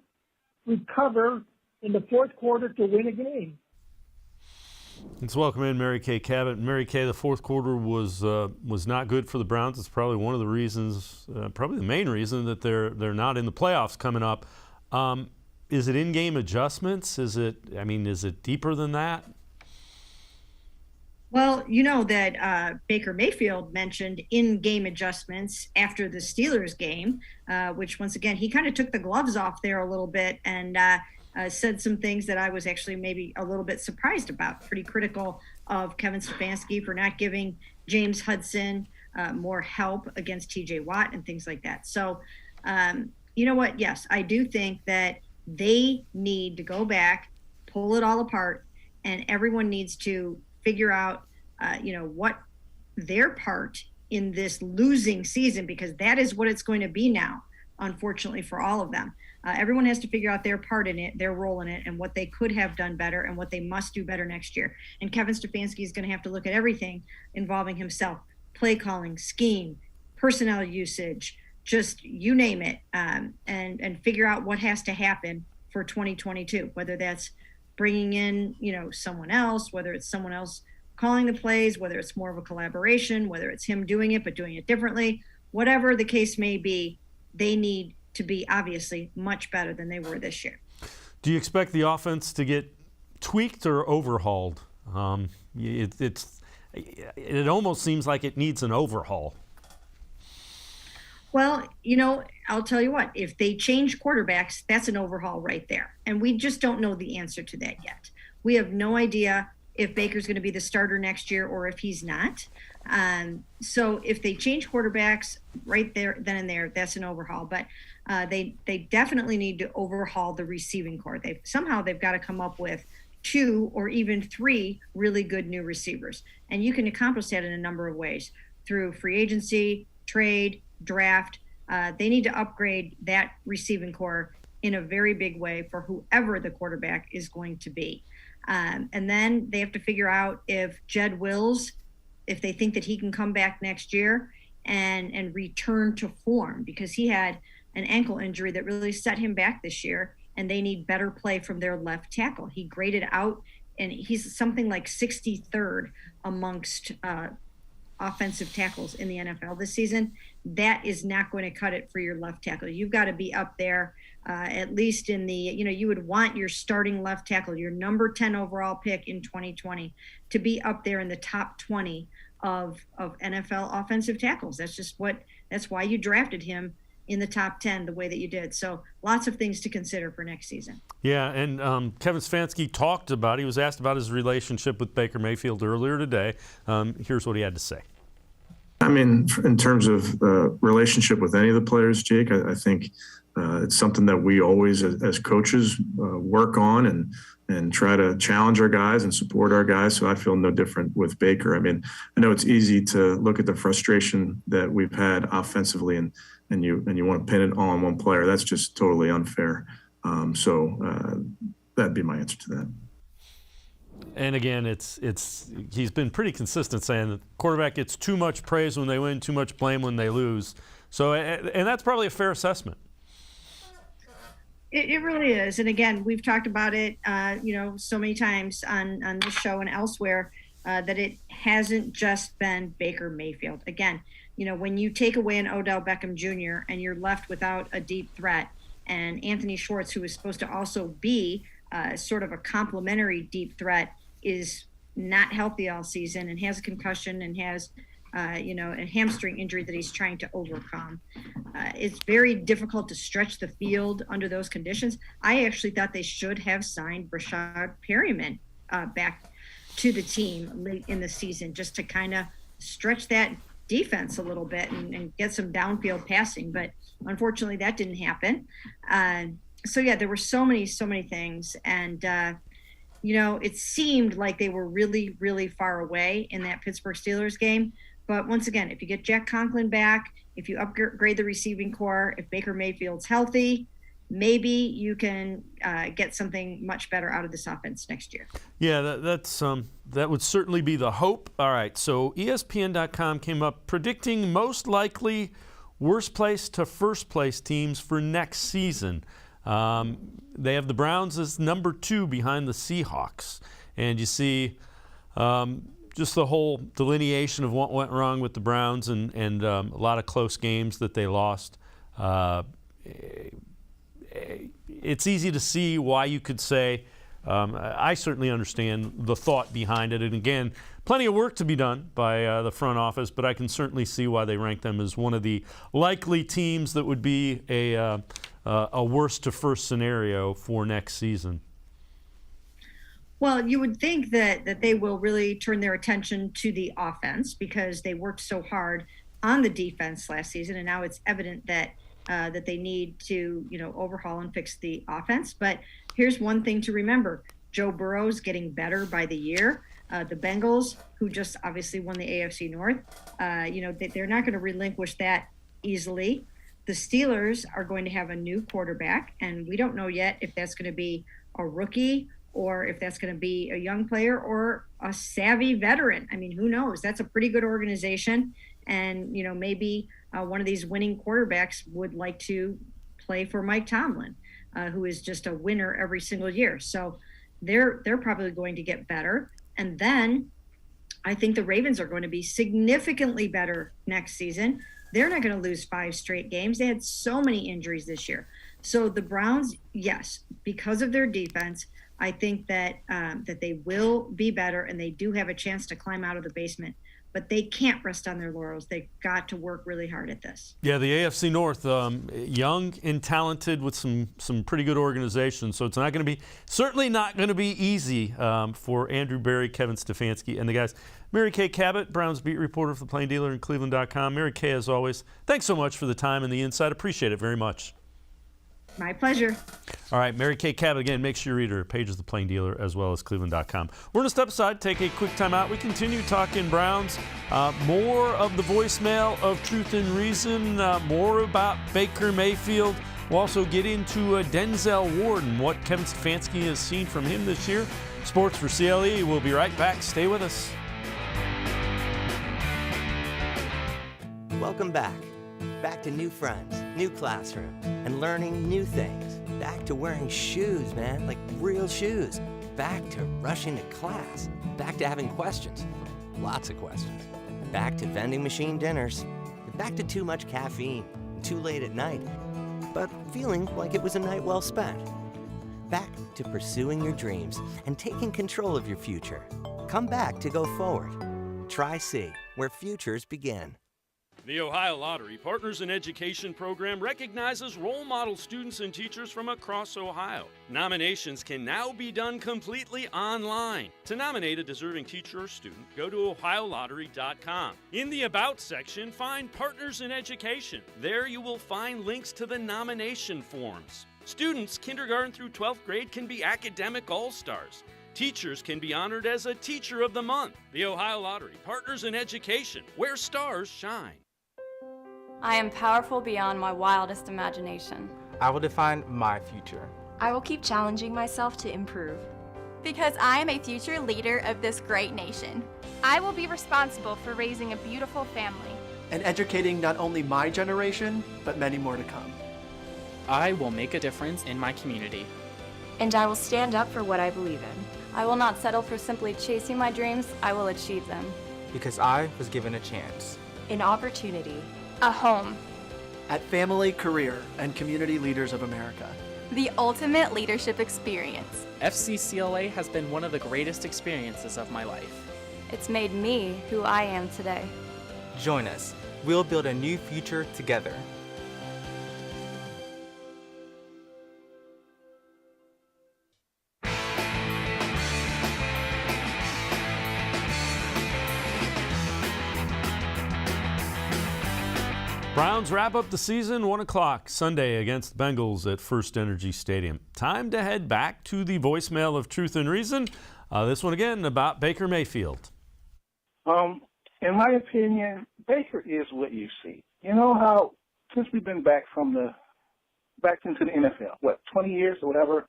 recover in the fourth quarter to win a game. Let's welcome in Mary Kay Cabot. Mary Kay, the fourth quarter was not good for the Browns. It's probably one of the reasons, probably the main reason that they're not in the playoffs coming up. Is it in-game adjustments? Is it deeper than that? Well, you know that Baker Mayfield mentioned in-game adjustments after the Steelers game, which once again, he kind of took the gloves off there a little bit and said some things that I was actually maybe a little bit surprised about, pretty critical of Kevin Stefanski for not giving James Hudson more help against TJ Watt and things like that. So, you know what? Yes, I do think that They need to go back, pull it all apart, and everyone needs to figure out, what their part in this losing season, because that is what it's going to be now, unfortunately, for all of them. Everyone has to figure out their part in it, their role in it, and what they could have done better and what they must do better next year. And Kevin Stefanski is going to have to look at everything involving himself: play calling, scheme, personnel usage, just you name it, and figure out what has to happen for 2022, whether that's bringing in, someone else, whether it's someone else calling the plays, whether it's more of a collaboration, whether it's him doing it but doing it differently. Whatever the case may be, they need to be obviously much better than they were this year. Do you expect the offense to get tweaked or overhauled? It almost seems like it needs an overhaul. Well, I'll tell you what, if they change quarterbacks, that's an overhaul right there. And we just don't know the answer to that yet. We have no idea if Baker's going to be the starter next year or if he's not. So if they change quarterbacks right there, then and there, that's an overhaul. But they definitely need to overhaul the receiving corps. They've got to come up with 2 or even 3 really good new receivers. And you can accomplish that in a number of ways: through free agency, trade, draft. They need to upgrade that receiving corps in a very big way for whoever the quarterback is going to be. And then they have to figure out if Jed Wills, if they think that he can come back next year and return to form, because he had an ankle injury that really set him back this year, and they need better play from their left tackle. He graded out, and he's something like 63rd amongst offensive tackles in the NFL this season. That is not going to cut it for your left tackle. You've got to be up there, at least in the, you would want your starting left tackle, your number 10 overall pick in 2020, to be up there in the top 20 of NFL offensive tackles. That's why you drafted him in the top 10 the way that you did. So lots of things to consider for next season. Yeah, and Kevin Stefanski he was asked about his relationship with Baker Mayfield earlier today. Here's what he had to say. I mean, in terms of relationship with any of the players, Jake, I think it's something that we always, as coaches, work on and try to challenge our guys and support our guys. So I feel no different with Baker. I mean, I know it's easy to look at the frustration that we've had offensively and you want to pin it all on one player. That's just totally unfair. So that'd be my answer to that. And again, he's been pretty consistent saying that the quarterback gets too much praise when they win, too much blame when they lose. So, and that's probably a fair assessment. It really is. And again, we've talked about it, so many times on this show and elsewhere, that it hasn't just been Baker Mayfield. Again, when you take away an Odell Beckham Jr. and you're left without a deep threat, and Anthony Schwartz, who is supposed to also be sort of a complementary deep threat, is not healthy all season and has a concussion and has a hamstring injury that he's trying to overcome. It's very difficult to stretch the field under those conditions. I actually thought they should have signed Rashad Perryman back to the team late in the season, just to kind of stretch that defense a little bit and get some downfield passing. But unfortunately, that didn't happen. So yeah, there were so many things. And, it seemed like they were really, really far away in that Pittsburgh Steelers game. But once again, if you get Jack Conklin back, if you upgrade the receiving corps, if Baker Mayfield's healthy, maybe you can get something much better out of this offense next year. Yeah, that would certainly be the hope. All right, so ESPN.com came up predicting most likely worst place to first place teams for next season. They have the Browns as number 2 behind the Seahawks. And you see just the whole delineation of what went wrong with the Browns and a lot of close games that they lost. It's easy to see why you could say, I certainly understand the thought behind it. And again, plenty of work to be done by the front office, but I can certainly see why they rank them as one of the likely teams that would be a worst to first scenario for next season. Well, you would think that they will really turn their attention to the offense because they worked so hard on the defense last season, and now it's evident that that they need to, overhaul and fix the offense. But here's one thing to remember. Joe Burrow's getting better by the year. The Bengals, who just obviously won the AFC North, they're not going to relinquish that easily. The Steelers are going to have a new quarterback, and we don't know yet if that's going to be a rookie or if that's going to be a young player or a savvy veteran. I mean, who knows? That's a pretty good organization. And, maybe one of these winning quarterbacks would like to play for Mike Tomlin, who is just a winner every single year. So they're probably going to get better. And then I think the Ravens are going to be significantly better next season. They're not going to lose 5 straight games. They had so many injuries this year. So the Browns, yes, because of their defense, I think that that they will be better, and they do have a chance to climb out of the basement. But they can't rest on their laurels. They've got to work really hard at this. Yeah, the AFC North, young and talented with some pretty good organizations. So it's certainly not going to be easy for Andrew Berry, Kevin Stefanski, and the guys. Mary Kay Cabot, Browns beat reporter for the Plain Dealer and cleveland.com. Mary Kay, as always, thanks so much for the time and the insight. Appreciate it very much. My pleasure. All right, Mary Kay Cabot, again, make sure you read her pages of the Plain Dealer as well as cleveland.com. We're going to step aside, take a quick time out. We continue talking Browns. More of the voicemail of Truth and Reason, more about Baker Mayfield. We'll also get into Denzel Ward and what Kevin Stefanski has seen from him this year. Sports for CLE. We'll be right back. Stay with us. Welcome back. Back to new friends, new classroom, and learning new things. Back to wearing shoes, man, like real shoes. Back to rushing to class. Back to having questions. Lots of questions. Back to vending machine dinners. Back to too much caffeine, too late at night, but feeling like it was a night well spent. Back to pursuing your dreams and taking control of your future. Come back to go forward. Try C, where futures begin. The Ohio Lottery Partners in Education program recognizes role model students and teachers from across Ohio. Nominations can now be done completely online. To nominate a deserving teacher or student, go to OhioLottery.com. In the About section, find Partners in Education. There you will find links to the nomination forms. Students kindergarten through 12th grade can be academic all-stars. Teachers can be honored as a Teacher of the Month. The Ohio Lottery Partners in Education, where stars shine. I am powerful beyond my wildest imagination. I will define my future. I will keep challenging myself to improve. Because I am a future leader of this great nation. I will be responsible for raising a beautiful family. And educating not only my generation, but many more to come. I will make a difference in my community. And I will stand up for what I believe in. I will not settle for simply chasing my dreams. I will achieve them. Because I was given a chance. An opportunity. A home. At Family, Career, and Community Leaders of America. The ultimate leadership experience. FCCLA has been one of the greatest experiences of my life. It's made me who I am today. Join us. We'll build a new future together. Browns wrap up the season 1 o'clock Sunday against the Bengals at First Energy Stadium. Time to head back to the voicemail of Truth and Reason. This one again about Baker Mayfield. In my opinion, Baker is what you see. You know how since we've been back into the NFL, 20 years or whatever,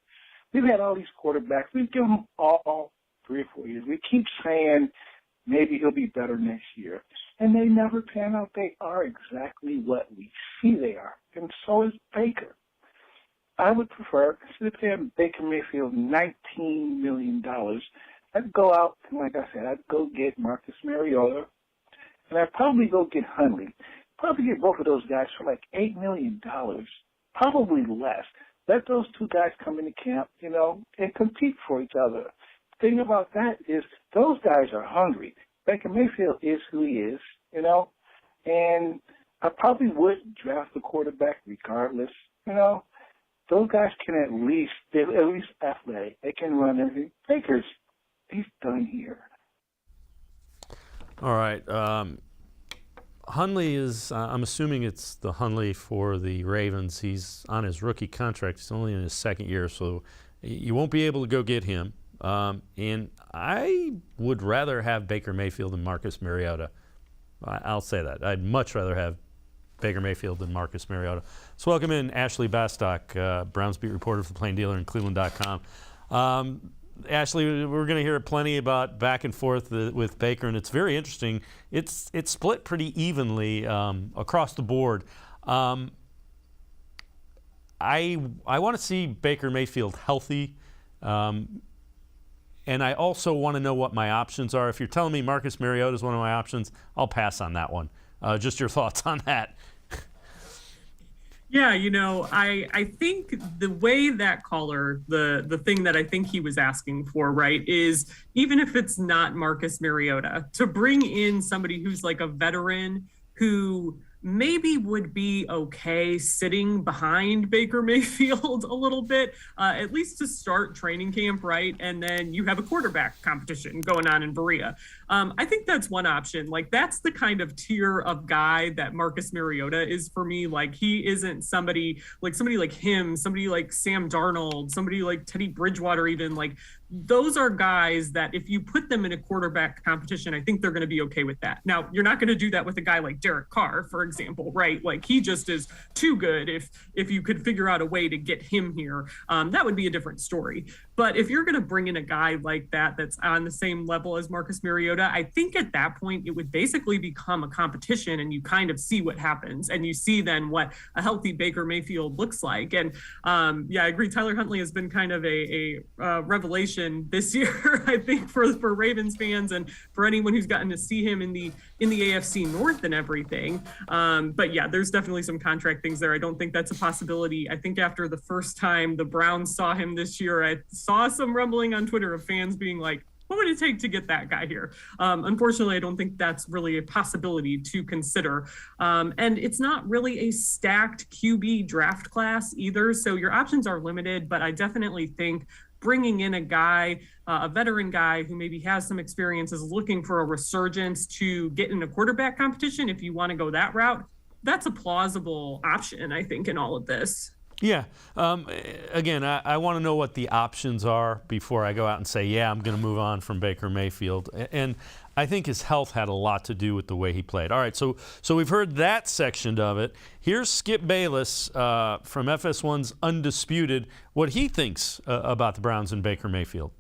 we've had all these quarterbacks. We've given them all 3 or 4 years. We keep saying maybe he'll be better next year. And they never pan out. They are exactly what we see they are. And so is Baker. I would prefer, instead of paying Baker Mayfield $19 million, I'd go out, and like I said, I'd go get Marcus Mariota, and I'd probably go get Hundley. Probably get both of those guys for like $8 million, probably less. Let those 2 guys come into camp, and compete for each other. The thing about that is those guys are hungry. Baker Mayfield is who he is, and I probably would draft the quarterback regardless, Those guys they're at least athletic. They can run everything. He's done here. All right. Hundley is, I'm assuming it's the Hundley for the Ravens. He's on his rookie contract. He's only in his second year, so you won't be able to go get him. And I would rather have Baker Mayfield than Marcus Mariota. I'll say that. I'd much rather have Baker Mayfield than Marcus Mariota. Let's welcome in Ashley Bastock, Browns beat reporter for the Plain Dealer and cleveland.com. Ashley, we're going to hear plenty about back and forth with Baker, and it's very interesting. It's split pretty evenly across the board. I want to see Baker Mayfield healthy, and I also want to know what my options are. If you're telling me Marcus Mariota is one of my options, I'll pass on that one. Just your thoughts on that. Yeah, I think the way that caller, the thing that I think he was asking for, right, is even if it's not Marcus Mariota, to bring in somebody who's like a veteran who maybe would be okay sitting behind Baker Mayfield a little bit, at least to start training camp, right? And then you have a quarterback competition going on in Berea. I think that's one option. Like, that's the kind of tier of guy that Marcus Mariota is for me. Like, he isn't somebody like him, somebody like Sam Darnold, somebody like Teddy Bridgewater even. Like, those are guys that if you put them in a quarterback competition, I think they're going to be okay with that. Now, you're not going to do that with a guy like Derek Carr, for example, right? Like, he just is too good. If you could figure out a way to get him here, that would be a different story. But if you're going to bring in a guy like that that's on the same level as Marcus Mariota, I think at that point it would basically become a competition, and you kind of see what happens, and you see then what a healthy Baker Mayfield looks like. And yeah, I agree. Tyler Huntley has been kind of a revelation this year, I think, for Ravens fans and for anyone who's gotten to see him in the AFC North and everything. But yeah, there's definitely some contract things there. I don't think that's a possibility. I think after the first time the Browns saw him this year, I saw some rumbling on Twitter of fans being like, what would it take to get that guy here? Unfortunately, I don't think that's really a possibility to consider. And it's not really a stacked QB draft class either. So your options are limited, but I definitely think bringing in a guy, a veteran guy who maybe has some experience, is looking for a resurgence to get in a quarterback competition, if you want to go that route, that's a plausible option, I think, in all of this. Yeah. Again, I want to know what the options are before I go out and say, yeah, I'm going to move on from Baker Mayfield. And I think his health had a lot to do with the way he played. All right, so we've heard that section of it. Here's Skip Bayless from FS1's Undisputed, what he thinks about the Browns and Baker Mayfield.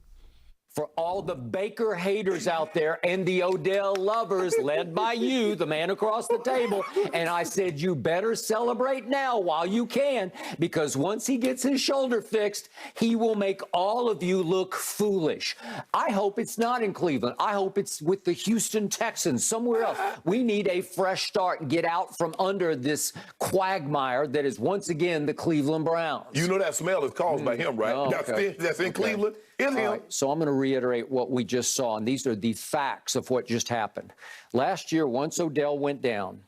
For all the Baker haters out there and the Odell lovers, led by you, the man across the table, and I said, you better celebrate now while you can, because once he gets his shoulder fixed, he will make all of you look foolish. I hope it's not in Cleveland. I hope it's with the Houston Texans, somewhere else. We need a fresh start and get out from under this quagmire that is once again the Cleveland Browns. You know that smell is caused by him, right? Oh, okay. That's in Cleveland. It's him. Right, so I'm going to reiterate what we just saw, and these are the facts of what just happened. Last year, once Odell went down,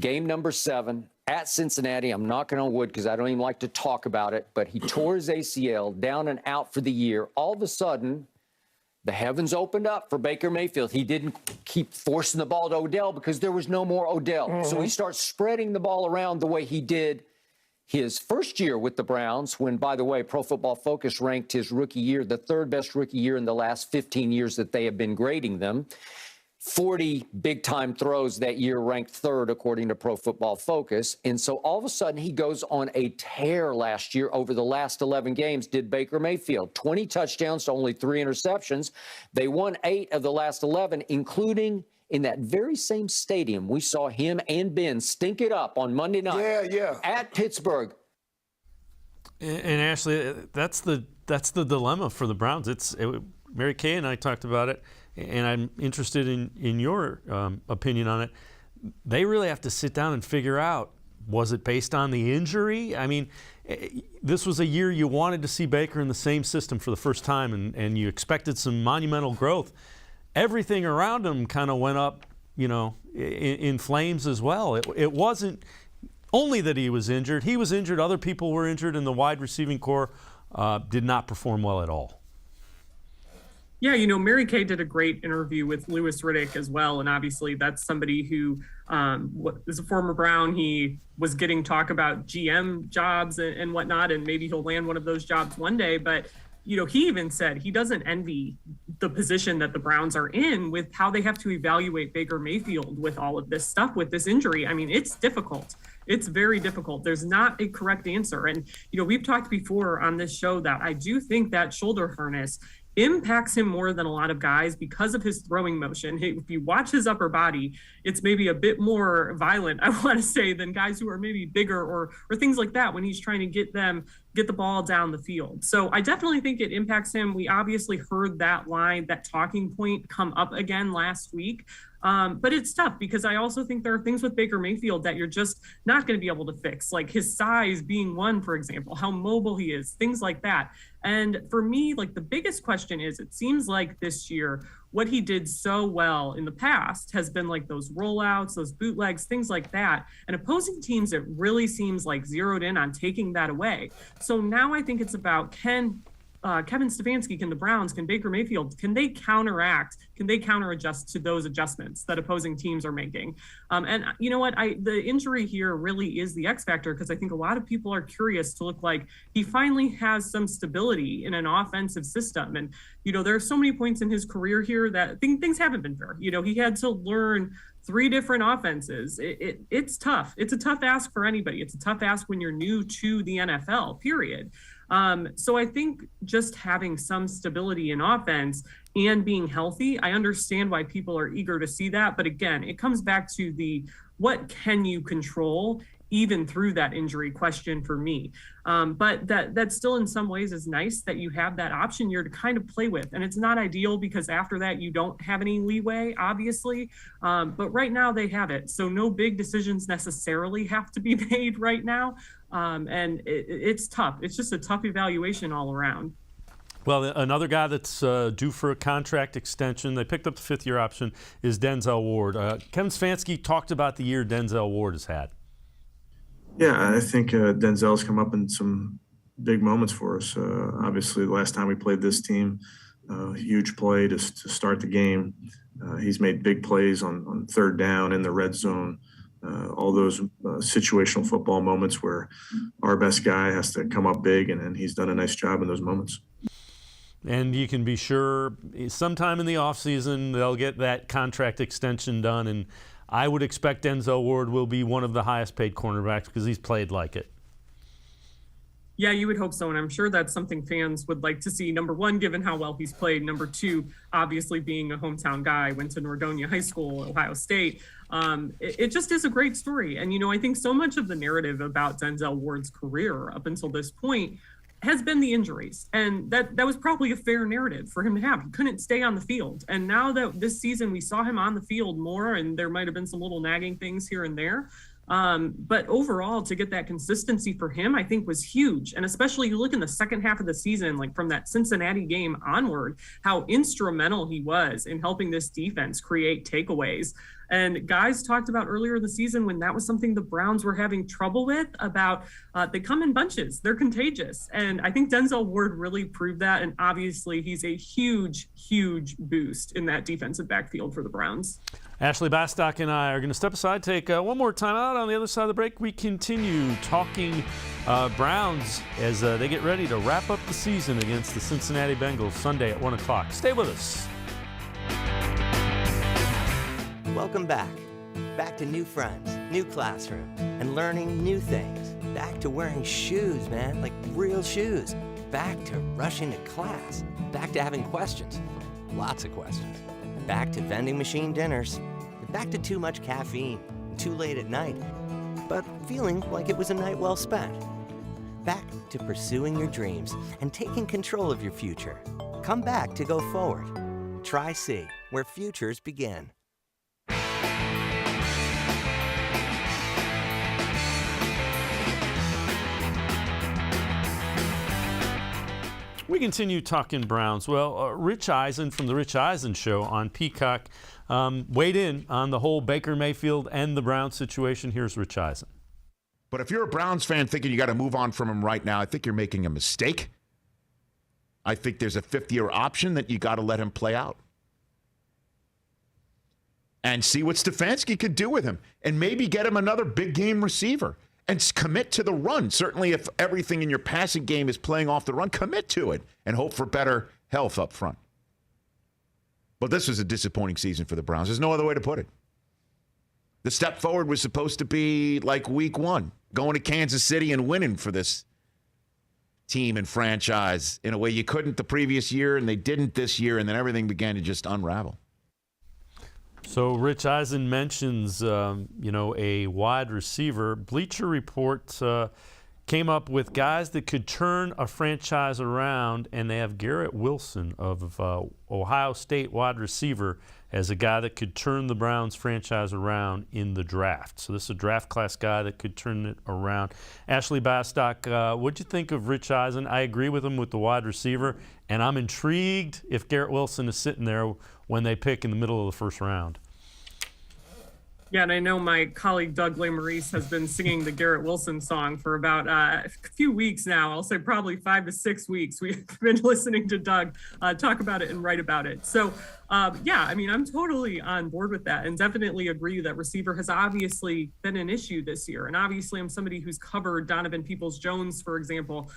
game number 7 at Cincinnati, I'm knocking on wood because I don't even like to talk about it, but he tore his ACL, down and out for the year. All of a sudden, the heavens opened up for Baker Mayfield. He didn't keep forcing the ball to Odell because there was no more Odell. So he starts spreading the ball around the way he did his first year with the Browns, when, by the way, Pro Football Focus ranked his rookie year the 3rd best rookie year in the last 15 years that they have been grading them. 40 big-time throws that year, ranked 3rd according to Pro Football Focus. And so all of a sudden he goes on a tear last year. Over the last 11 games, did Baker Mayfield. 20 touchdowns to only 3 interceptions. They won 8 of the last 11, including in that very same stadium. We saw him and Ben stink it up on Monday night at Pittsburgh. And Ashley, that's the dilemma for the Browns. Mary Kay and I talked about it, and I'm interested in your opinion on it. They really have to sit down and figure out, was it based on the injury? I mean, this was a year you wanted to see Baker in the same system for the first time, and you expected some monumental growth. Everything around him kind of went up, in flames as well. It wasn't only that he was injured. He was injured. Other people were injured, and the wide receiving core did not perform well at all. Yeah, Mary Kay did a great interview with Louis Riddick as well. And obviously that's somebody who is a former Brown. He was getting talk about GM jobs and whatnot, and maybe he'll land one of those jobs one day. But, he even said he doesn't envy the position that the Browns are in with how they have to evaluate Baker Mayfield with all of this stuff, with this injury. I mean, it's difficult. It's very difficult. There's not a correct answer. And, we've talked before on this show that I do think that shoulder harness impacts him more than a lot of guys because of his throwing motion. If you watch his upper body, it's maybe a bit more violent, I want to say, than guys who are maybe bigger or things like that when he's trying to get the ball down the field. So I definitely think it impacts him. We obviously heard that line, that talking point come up again last week. But it's tough because I also think there are things with Baker Mayfield that you're just not going to be able to fix, like his size being one, for example, how mobile he is, things like that. And for me, like the biggest question is, it seems like this year, what he did so well in the past has been like those rollouts, those bootlegs, things like that. And opposing teams, it really seems like zeroed in on taking that away. So now I think it's about Kevin Stefanski, can the Browns, can Baker Mayfield, can they counteract, can they counter-adjust to those adjustments that opposing teams are making? And you know what, the injury here really is the X factor, because I think a lot of people are curious to look like he finally has some stability in an offensive system. And, there are so many points in his career here that things haven't been fair. He had to learn 3 different offenses. It's tough. It's a tough ask for anybody. It's a tough ask when you're new to the NFL, period. So I think just having some stability in offense and being healthy, I understand why people are eager to see that. But again, it comes back to what can you control even through that injury question for me. But that still in some ways is nice that you have that option here to kind of play with. And it's not ideal because after that, you don't have any leeway, obviously. But right now they have it. So no big decisions necessarily have to be made right now. And it's tough. It's just a tough evaluation all around. Well, another guy that's due for a contract extension, they picked up the 5th-year option, is Denzel Ward. Kevin Stefanski talked about the year Denzel Ward has had. Yeah, I think Denzel's come up in some big moments for us. Obviously, the last time we played this team, huge play to start the game. He's made big plays on 3rd down in the red zone. All those situational football moments where our best guy has to come up big, and he's done a nice job in those moments. And you can be sure sometime in the offseason they'll get that contract extension done, and I would expect Denzel Ward will be one of the highest paid cornerbacks because he's played like it. Yeah, you would hope so. And I'm sure that's something fans would like to see. Number one, given how well he's played. Number two, obviously being a hometown guy, went to Nordonia High School, Ohio State. It just is a great story. And, I think so much of the narrative about Denzel Ward's career up until this point has been the injuries. And that was probably a fair narrative for him to have. He couldn't stay on the field. And now that this season we saw him on the field more, and there might have been some little nagging things here and there. But overall, to get that consistency for him, I think was huge. And especially you look in the second half of the season, like from that Cincinnati game onward, how instrumental he was in helping this defense create takeaways. And guys talked about earlier in the season when that was something the Browns were having trouble with, about they come in bunches, they're contagious. And I think Denzel Ward really proved that. And obviously he's a huge, huge boost in that defensive backfield for the Browns. Ashley Bastock and I are going to step aside, take one more time out. On the other side of the break, we continue talking Browns as they get ready to wrap up the season against the Cincinnati Bengals Sunday at 1 o'clock. Stay with us. Welcome back. Back to new friends, new classroom, and learning new things. Back to wearing shoes, man, like real shoes. Back to rushing to class. Back to having questions. Lots of questions. Back to vending machine dinners. Back to too much caffeine, too late at night, but feeling like it was a night well spent. Back to pursuing your dreams and taking control of your future. Come back to go forward. Try C, where futures begin. We continue talking Browns. Well, Rich Eisen from the Rich Eisen Show on Peacock weighed in on the whole Baker Mayfield and the Browns situation. Here's Rich Eisen. But if you're a Browns fan thinking you got to move on from him right now, I think you're making a mistake. I think there's a fifth-year option that you got to let him play out. And see what Stefanski could do with him. And maybe get him another big game receiver. And commit to the run. Certainly if everything in your passing game is playing off the run, commit to it. And hope for better health up front. But this was a disappointing season for the Browns. There's no other way to put it. The step forward was supposed to be like week 1. Going to Kansas City and winning for this team and franchise in a way you couldn't the previous year, and they didn't this year, and then everything began to just unravel. So Rich Eisen mentions, a wide receiver. Bleacher Report came up with guys that could turn a franchise around, and they have Garrett Wilson of Ohio State wide receiver as a guy that could turn the Browns franchise around in the draft. So this is a draft class guy that could turn it around. Ashley Bastock, what'd you think of Rich Eisen? I agree with him with the wide receiver, and I'm intrigued if Garrett Wilson is sitting there when they pick in the middle of the first round. Yeah, and I know my colleague Doug Lesmerises has been singing the Garrett Wilson song for about a few weeks now. I'll say probably 5 to 6 weeks. We've been listening to Doug talk about it and write about it. So, I'm totally on board with that and definitely agree that receiver has obviously been an issue this year. And obviously I'm somebody who's covered Donovan Peoples-Jones, for example,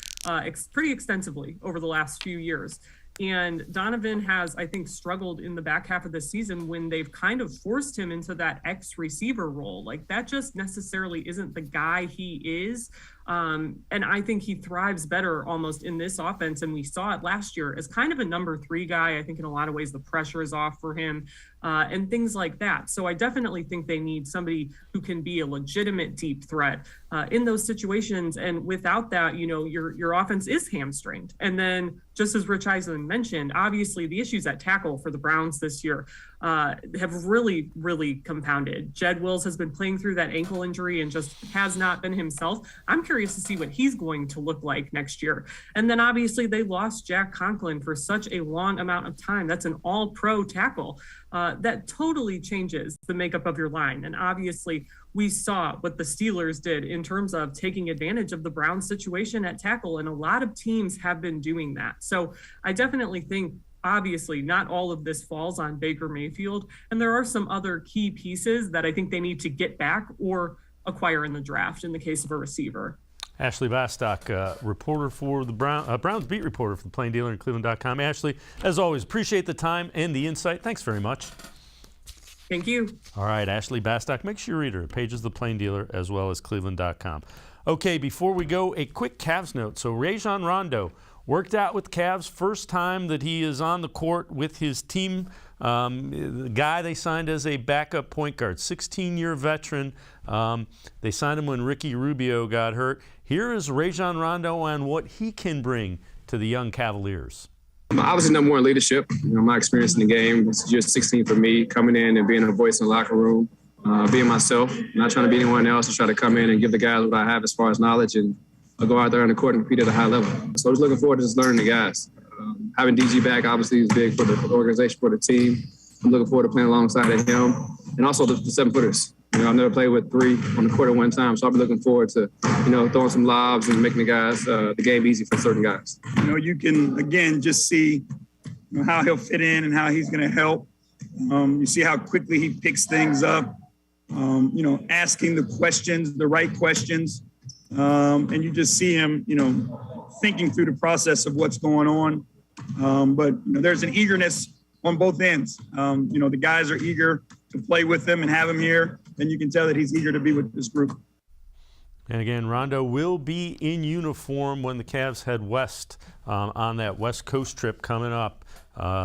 pretty extensively over the last few years. And Donovan has, I think, struggled in the back half of the season when they've kind of forced him into that X receiver role. Like, that just necessarily isn't the guy he is. And I think he thrives better almost in this offense. And we saw it last year as kind of a number 3 guy. I think in a lot of ways the pressure is off for him and things like that. So I definitely think they need somebody who can be a legitimate deep threat in those situations. And without that, your offense is hamstringed. And then just as Rich Eisen mentioned, obviously the issues at tackle for the Browns this year have really, really compounded. Jed Wills has been playing through that ankle injury and just has not been himself. I'm curious to see what he's going to look like next year. And then obviously they lost Jack Conklin for such a long amount of time. That's an all-pro tackle. That totally changes the makeup of your line. And obviously we saw what the Steelers did in terms of taking advantage of the Browns situation at tackle. And a lot of teams have been doing that. So I definitely think, obviously, not all of this falls on Baker Mayfield. And there are some other key pieces that I think they need to get back or acquire in the draft in the case of a receiver. Ashley Bastock, reporter for the Browns beat reporter for the Plain Dealer and cleveland.com. Ashley, as always, appreciate the time and the insight. Thanks very much. Thank you. All right, Ashley Bastock, make sure you read her pages of the Plain Dealer as well as cleveland.com. Okay, before we go, a quick Cavs note. So Rajon Rondo worked out with Cavs, first time that he is on the court with his team. The guy they signed as a backup point guard, 16-year veteran. They signed him when Ricky Rubio got hurt. Here is Rajon Rondo on what he can bring to the young Cavaliers. Obviously, number one, leadership. My experience in the game. This is year 16 for me, coming in and being a voice in the locker room, being myself, not trying to be anyone else, just try to come in and give the guys what I have as far as knowledge and go out there on the court and compete at a high level. So just looking forward to just learning the guys. Having DG back obviously is big for the organization, for the team. I'm looking forward to playing alongside him and also the 7-footers. I've never played with 3 on the court at one time, so I'll be looking forward to, throwing some lobs and making the guys, the game easy for certain guys. You can, again, just see how he'll fit in and how he's going to help. You see how quickly he picks things up, asking the right questions. And you just see him, thinking through the process of what's going on. But there's an eagerness on both ends. The guys are eager to play with him and have him here. And you can tell that he's eager to be with this group. And again, Rondo will be in uniform when the Cavs head west on that West Coast trip coming up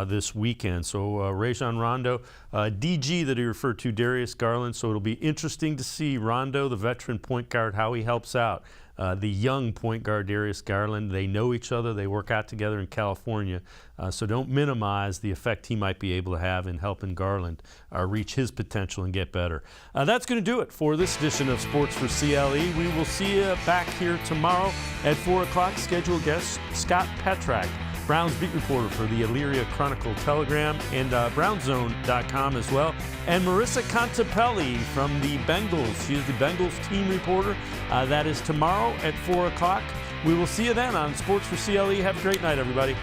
this weekend. So Rajon Rondo, DG that he referred to, Darius Garland. So it'll be interesting to see Rondo, the veteran point guard, how he helps out the young point guard, Darius Garland. They know each other. They work out together in California. So don't minimize the effect he might be able to have in helping Garland reach his potential and get better. That's going to do it for this edition of Sports for CLE. We will see you back here tomorrow at 4 o'clock. Scheduled guest Scott Petrak, Browns beat reporter for the Elyria Chronicle-Telegram and BrownZone.com as well. And Marissa Contepelli from the Bengals. She is the Bengals team reporter. That is tomorrow at 4 o'clock. We will see you then on Sports for CLE. Have a great night, everybody.